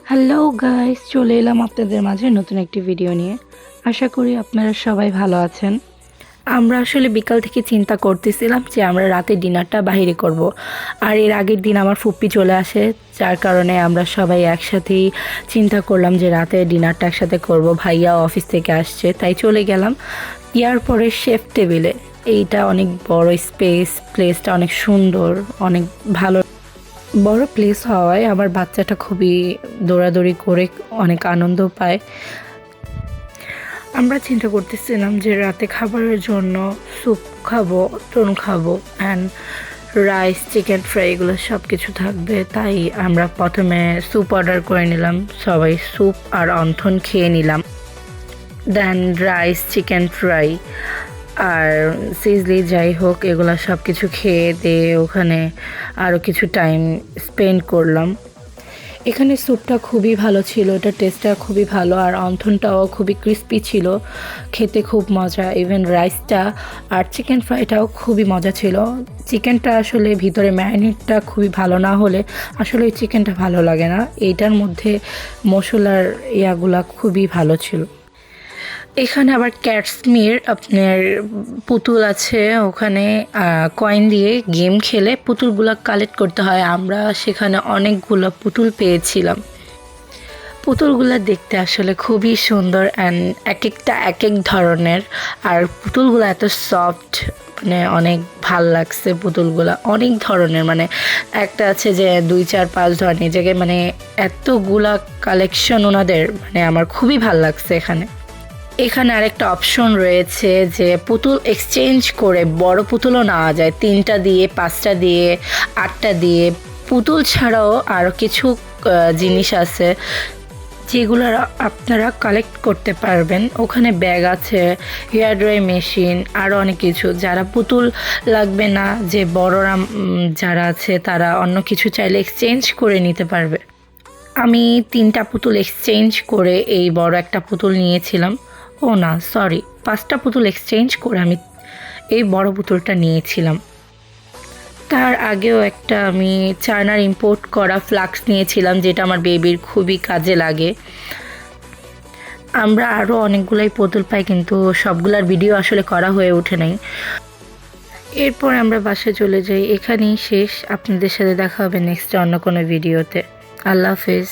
Hello guys, চলে এলাম আপনাদের মাঝে নতুন একটি ভিডিও নিয়ে। আশা করি আপনারা সবাই ভালো আছেন। আমরা আসলে বিকাল থেকে চিন্তা করতেছিলাম যে আমরা রাতে ডিনারটা বাইরে করব। আর এর আগের দিন আমার ফুপ্পি চলে আসে, যার কারণে আমরা সবাই একসাথেই চিন্তা করলাম যে রাতে ডিনারটা একসাথে করব। ভাইয়া অফিস থেকে আসছে, তাই চলে গেলাম এয়ারপরে শেফ টেবিলে। এইটা অনেক বড় স্পেস, প্লেসটা অনেক সুন্দর, অনেক ভালো বড় প্লেস হওয়ায় আমার বাচ্চাটা খুবই দৌড়াদৌড়ি করে অনেক আনন্দ পায়। আমরা চিন্তা করতেছিলাম যে রাতে খাবারের জন্য স্যুপ খাবো, টন খাবো অ্যান্ড রাইস, চিকেন ফ্রাই এগুলো সব কিছু থাকবে। তাই আমরা প্রথমে স্যুপ অর্ডার করে নিলাম, সবাই স্যুপ আর অন্থন খেয়ে নিলাম। দেন রাইস, চিকেন ফ্রাই আর সিজলি যাই হোক এগুলো সব কিছু খেয়ে দিয়ে ওখানে আরও কিছু টাইম স্পেন্ড করলাম। এখানে স্যুপটা খুবই ভালো ছিল, এটা টেস্টটা খুবই ভালো, আর অন্থনটাও খুবই ক্রিস্পি ছিল, খেতে খুব মজা। ইভেন রাইসটা আর চিকেন ফ্রাইটাও খুবই মজা ছিল। চিকেনটা আসলে ভিতরে ম্যারিনেটটা খুবই ভালো না হলে আসলে ওই চিকেনটা ভালো লাগে না। এইটার মধ্যে মশলার ইয়াগুলা খুবই ভালো ছিল। এখানে আবার ক্যাটসমির আপনার পুতুল আছে, ওখানে কয়েন দিয়ে গেম খেলে পুতুলগুলো কালেক্ট করতে হয়। আমরা সেখানে অনেকগুলো পুতুল পেয়েছিলাম। পুতুলগুলো দেখতে আসলে খুবই সুন্দর অ্যান্ড এক একটা এক এক ধরনের, আর পুতুলগুলো এত সফট, মানে অনেক ভাল লাগছে। পুতুলগুলো অনেক ধরনের, মানে একটা আছে যে 2, 4, 5 ধরনের জায়গায়, মানে এতগুলা কালেকশন ওনাদের, মানে আমার খুবই ভাল লাগছে। এখানে আরেকটা অপশন রয়েছে যে পুতুল এক্সচেঞ্জ করে বড় পুতুলও নেওয়া যায়, 3টা দিয়ে, 5টা দিয়ে, 8টা দিয়ে। পুতুল ছাড়াও আরও কিছু জিনিস আছে যেগুলো আপনারা কালেক্ট করতে পারবেন। ওখানে ব্যাগ আছে, হেয়ার ড্রাই মেশিন, আরও অনেক কিছু। যারা পুতুল লাগবে না, যে বড়রা যারা আছে তারা অন্য কিছু চাইলে এক্সচেঞ্জ করে নিতে পারবে। আমি 3টা পুতুল এক্সচেঞ্জ করে এই বড় একটা পুতুল নিয়েছিলাম। ও না, সরি, 5টা পুতুল এক্সচেঞ্জ করে আমি এই বড় পুতুলটা নিয়েছিলাম। তার আগেও একটা আমি চায়নার ইম্পোর্ট করা ফ্লাক্স নিয়েছিলাম, যেটা আমার বেবির খুবই কাজে লাগে। আমরা আরও অনেকগুলাই পুতুল পাই, কিন্তু সবগুলার ভিডিও আসলে করা হয়ে ওঠে নাই। এরপর আমরা বাসায় চলে যাই। এখানেই শেষ। আপনাদের সাথে দেখা হবে নেক্সট অন্য কোনো ভিডিওতে। আল্লাহ হাফেজ।